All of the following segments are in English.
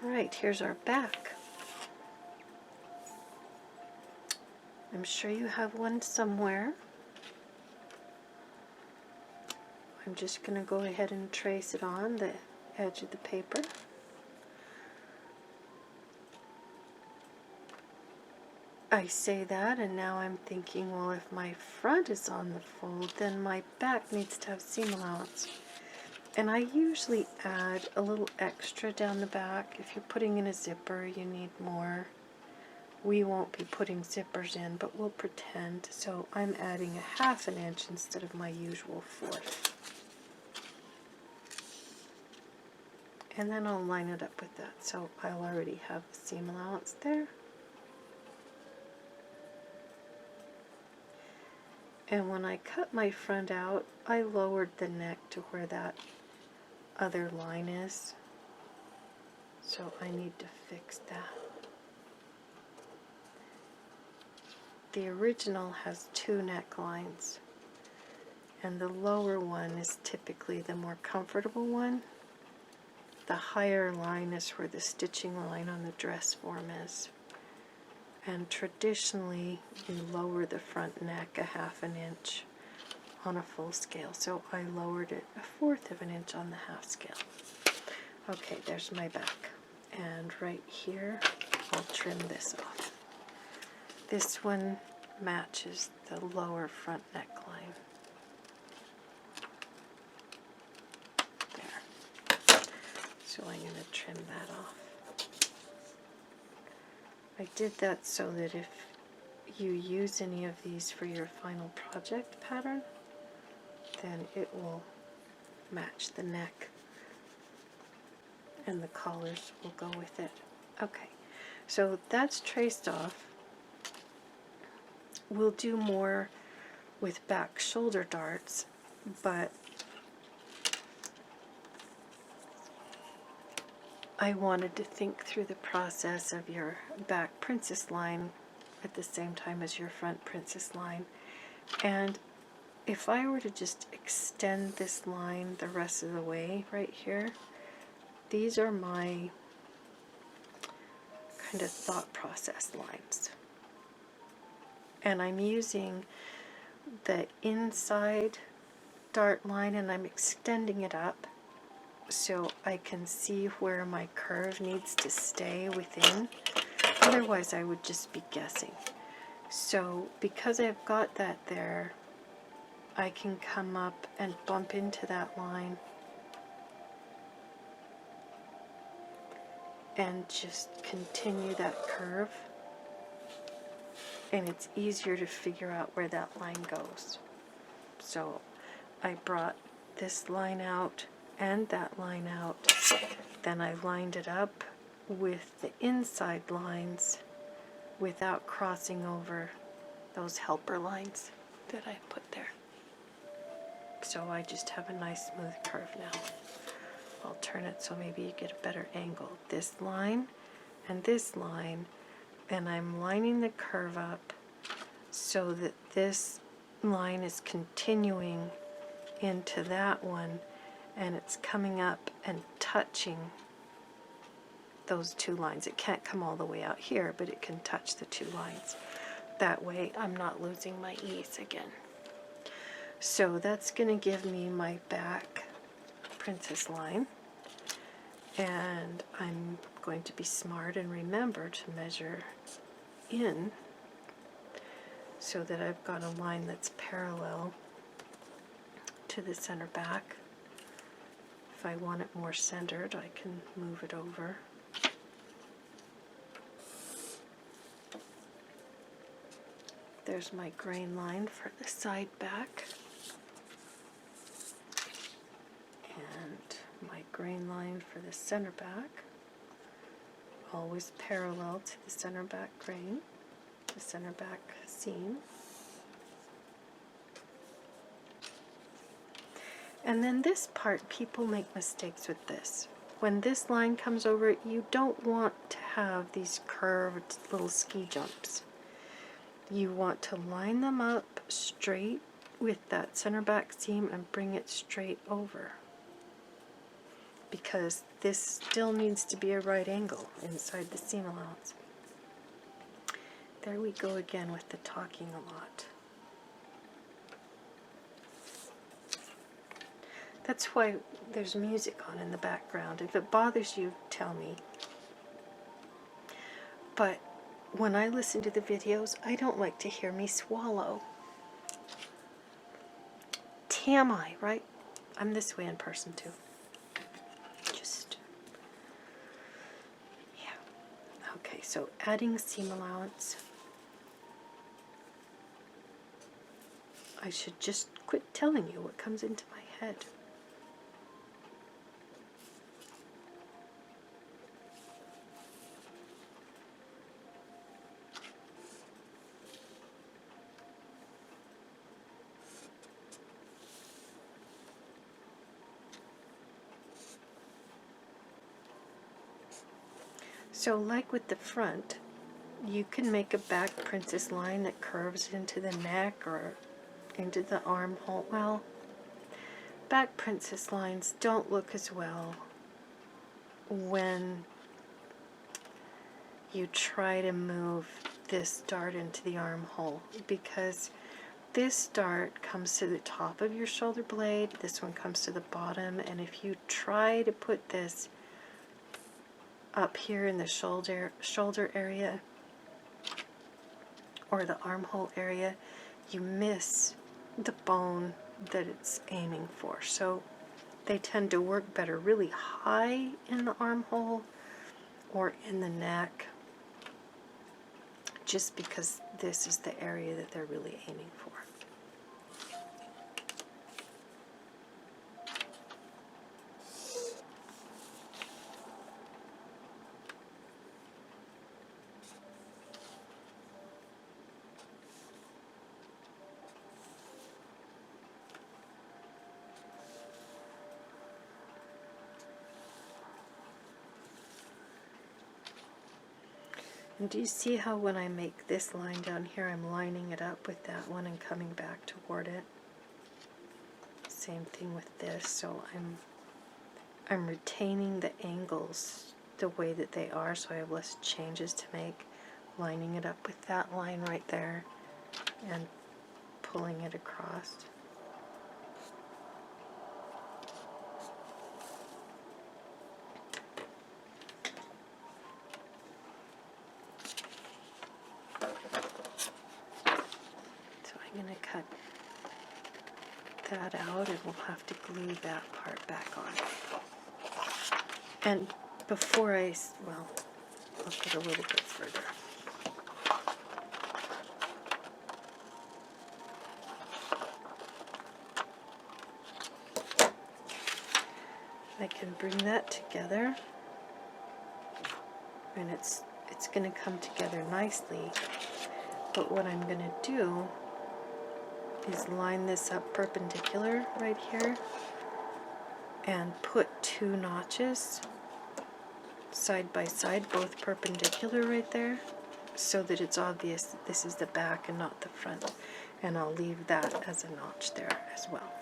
Alright, here's our back. I'm sure you have one somewhere. I'm just going to go ahead and trace it on the edge of the paper. I say that, and now I'm thinking, well, if my front is on the fold, then my back needs to have seam allowance. And I usually add a little extra down the back. If you're putting in a zipper, you need more. We won't be putting zippers in, but we'll pretend. So I'm adding a 1/2 inch instead of my usual 1/4. And then I'll line it up with that. So I'll already have the seam allowance there. And when I cut my front out, I lowered the neck to where that other line is. So I need to fix that. The original has 2 necklines, and the lower one is typically the more comfortable one. The higher line is where the stitching line on the dress form is. And traditionally, we lower the front neck a 1/2 inch on a full scale. So I lowered it a 1/4 inch on the 1/2 scale. Okay, there's my back. And right here, I'll trim this off. This one matches the lower front neckline. There. So I'm going to trim that off. I did that so that if you use any of these for your final project pattern, then it will match the neck and the collars will go with it. Okay, so that's traced off. We'll do more with back shoulder darts, but I wanted to think through the process of your back princess line at the same time as your front princess line. And if I were to just extend this line the rest of the way right here, these are my kind of thought process lines. And I'm using the inside dart line and I'm extending it up so I can see where my curve needs to stay within. Otherwise I would just be guessing. So because I've got that there, I can come up and bump into that line and just continue that curve. And it's easier to figure out where that line goes. So I brought this line out and that line out, then I lined it up with the inside lines without crossing over those helper lines that I put there. So I just have a nice smooth curve now. I'll turn it so maybe you get a better angle. This line and this line, and I'm lining the curve up so that this line is continuing into that one, and it's coming up and touching those 2 lines. It can't come all the way out here, but it can touch the 2 lines. That way I'm not losing my ease again. So that's going to give me my back princess line. And I'm going to be smart and remember to measure in so that I've got a line that's parallel to the center back. If I want it more centered, I can move it over. There's my grain line for the side back. And my grain line for the center back. Always parallel to the center back grain, the center back seam. And then this part, people make mistakes with this. When this line comes over, you don't want to have these curved little ski jumps. You want to line them up straight with that center back seam and bring it straight over. because this still needs to be a right angle inside the seam allowance. There we go again with the talking a lot. That's why there's music on in the background. If it bothers you, tell me. But when I listen to the videos, I don't like to hear me swallow. TMI, right? I'm this way in person too. Just, yeah. Okay, so adding seam allowance. I should just quit telling you what comes into my head. So like with the front, you can make a back princess line that curves into the neck or into the armhole. Well, back princess lines don't look as well when you try to move this dart into the armhole, because this dart comes to the top of your shoulder blade, this one comes to the bottom, and if you try to put this up here in the shoulder area or the armhole area, you miss the bone that it's aiming for. So they tend to work better really high in the armhole or in the neck, just because this is the area that they're really aiming for. And do you see how when I make this line down here, I'm lining it up with that one and coming back toward it? Same thing with this, so I'm retaining the angles the way that they are, so I have less changes to make, lining it up with that line right there and pulling it across. I'm going to cut that out, and we'll have to glue that part back on. And before well, I'll put a little bit further. I can bring that together, and it's going to come together nicely. But what I'm going to do is line this up perpendicular right here and put 2 notches side by side, both perpendicular right there, so that it's obvious that this is the back and not the front. And I'll leave that as a notch there as well.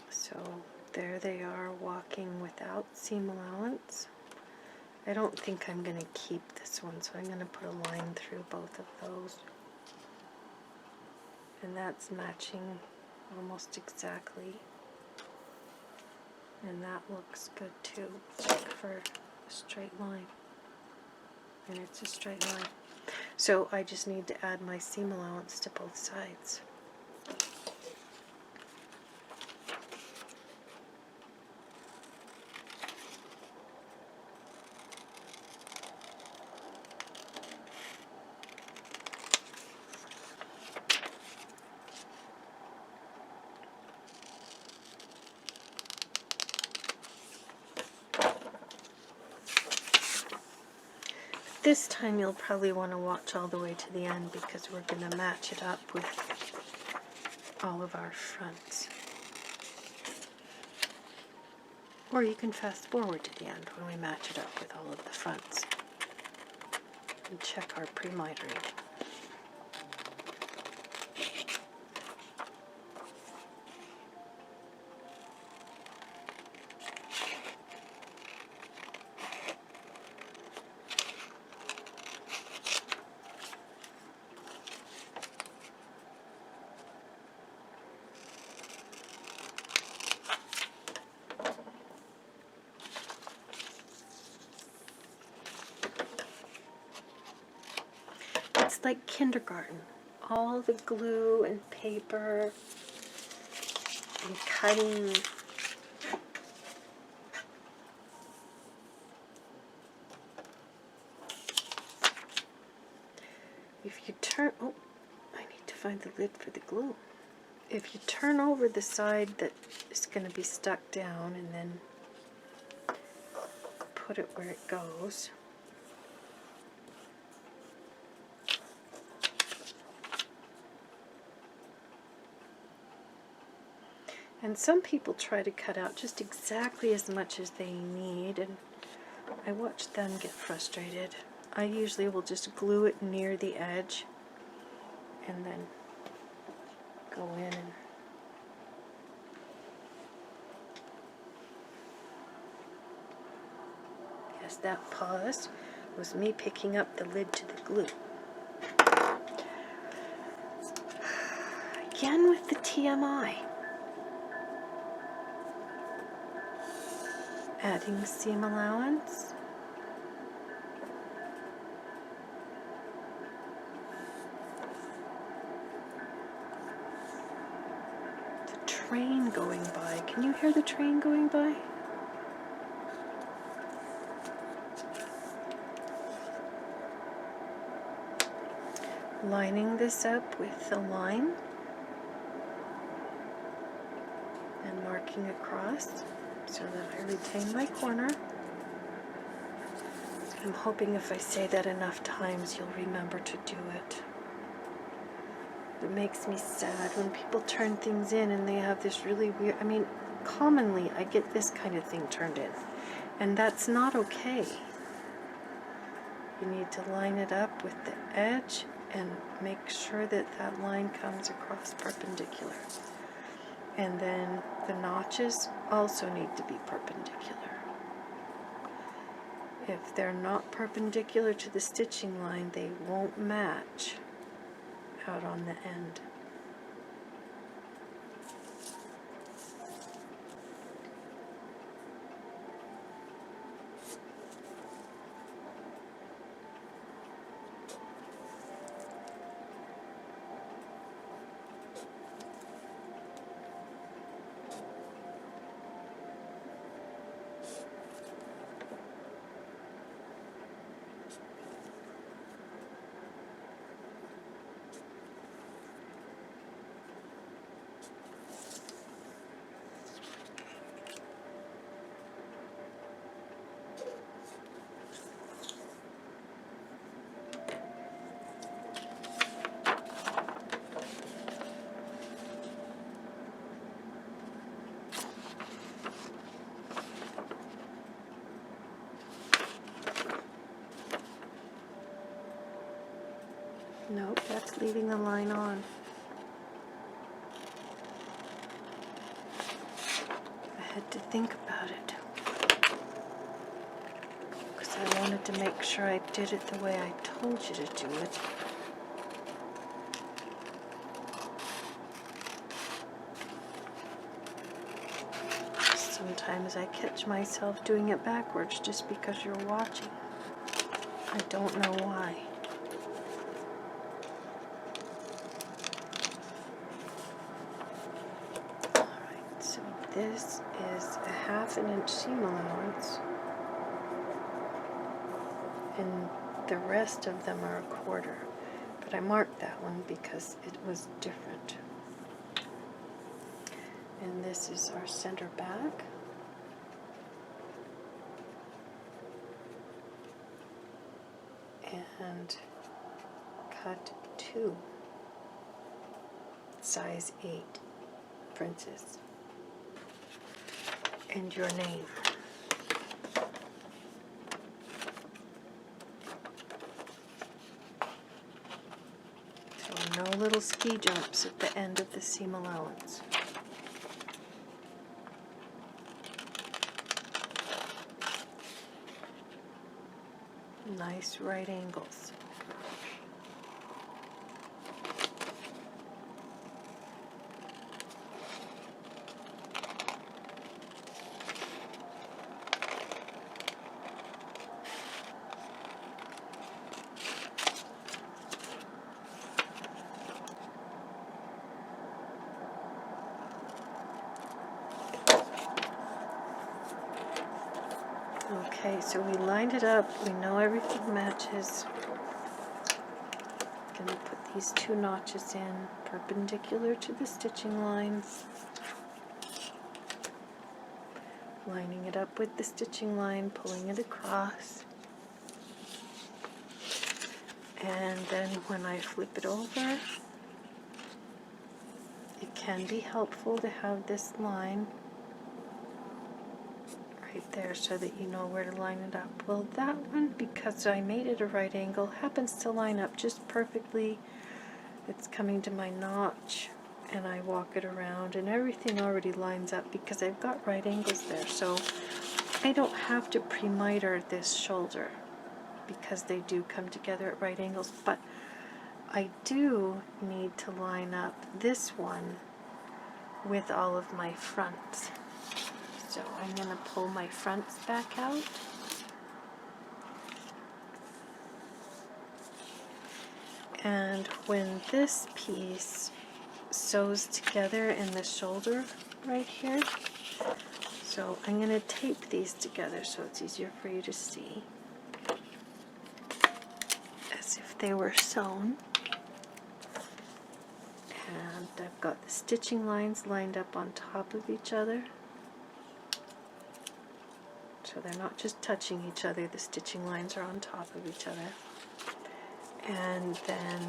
So there they are, walking without seam allowance. I don't think I'm going to keep this one, so I'm going to put a line through both of those. And that's matching almost exactly. And that looks good too. Check for a straight line. And it's a straight line. So I just need to add my seam allowance to both sides. This time you'll probably want to watch all the way to the end because we're going to match it up with all of our fronts. Or you can fast forward to the end when we match it up with all of the fronts and check our pre-mitery. It's like kindergarten. All the glue and paper and cutting. If you turn, oh, I need to find the lid for the glue. If you turn over the side that is going to be stuck down and then put it where it goes, and some people try to cut out just exactly as much as they need, and I watch them get frustrated. I usually will just glue it near the edge and then go in and yes, that pause was me picking up the lid to the glue. Again with the TMI. Adding seam allowance. The train going by. Can you hear the train going by? Lining this up with a line and marking across so that I retain my corner. I'm hoping if I say that enough times you'll remember to do it. It makes me sad when people turn things in and they have this really weird, I mean, commonly I get this kind of thing turned in, and that's not okay. You need to line it up with the edge and make sure that that line comes across perpendicular. And then the notches also need to be perpendicular. If they're not perpendicular to the stitching line, they won't match out on the end. Nope, that's leaving the line on. I had to think about it because I wanted to make sure I did it the way I told you to do it. Sometimes I catch myself doing it backwards just because you're watching. I don't know why. Alright, so this is a 1/2 inch seam allowance, and the rest of them are 1/4. But I marked that one because it was different. And this is our center back. and cut 2 size 8 princess and your name. So no little ski jumps at the end of the seam allowance. Nice right angles. Okay, so we lined it up. We know everything matches. Going to put these 2 notches in perpendicular to the stitching lines. Lining it up with the stitching line, pulling it across. And then when I flip it over, it can be helpful to have this line right there so that you know where to line it up. Well, that one, because I made it a right angle, happens to line up just perfectly. It's coming to my notch and I walk it around and everything already lines up because I've got right angles there. So I don't have to pre-miter this shoulder because they do come together at right angles, but I do need to line up this one with all of my fronts. So I'm going to pull my fronts back out. And when this piece sews together in the shoulder right here, so I'm going to tape these together so it's easier for you to see, as if they were sewn. And I've got the stitching lines lined up on top of each other. So they're not just touching each other, the stitching lines are on top of each other. And then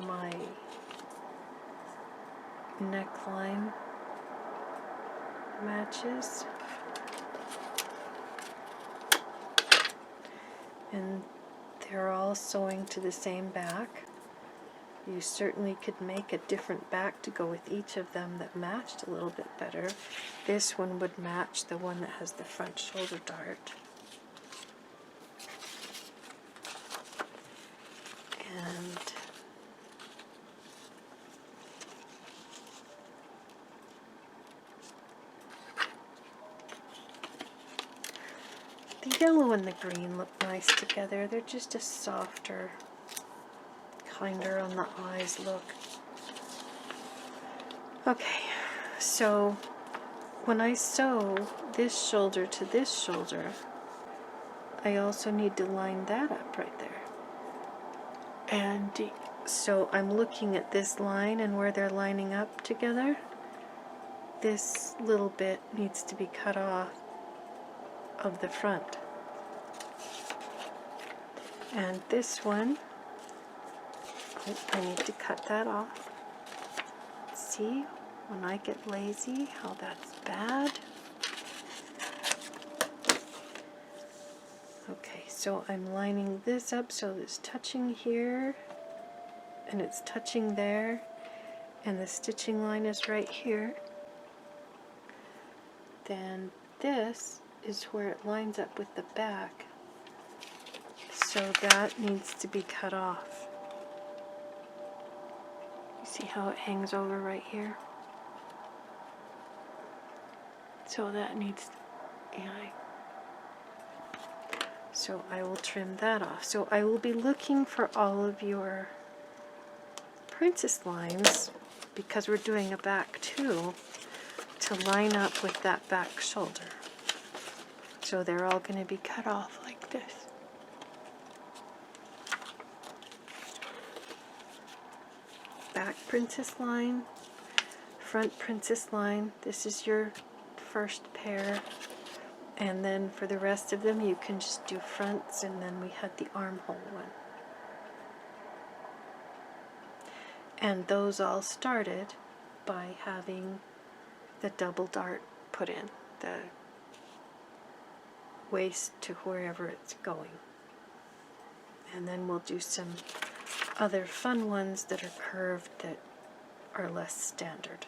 my neckline matches. And they're all sewing to the same back. You certainly could make a different back to go with each of them that matched a little bit better. This one would match the one that has the front shoulder dart. And the yellow and the green look nice together. They're just a softer, kinder on the eyes look. Okay, so when I sew this shoulder to this shoulder, I also need to line that up right there. And so I'm looking at this line and where they're lining up together. This little bit needs to be cut off of the front. And this one, I need to cut that off. See, when I get lazy, how that's bad. Okay, so I'm lining this up so it's touching here, and it's touching there, and the stitching line is right here. Then this is where it lines up with the back. So that needs to be cut off. You see how it hangs over right here? So that needs, so I will trim that off. So I will be looking for all of your princess lines, because we're doing a back too, to line up with that back shoulder. So they're all going to be cut off like this. Back princess line, front princess line. This is your first pair. And then for the rest of them, you can just do fronts, and then we had the armhole one. And those all started by having the double dart put in, the waist to wherever it's going. And then we'll do some other fun ones that are curved that are less standard.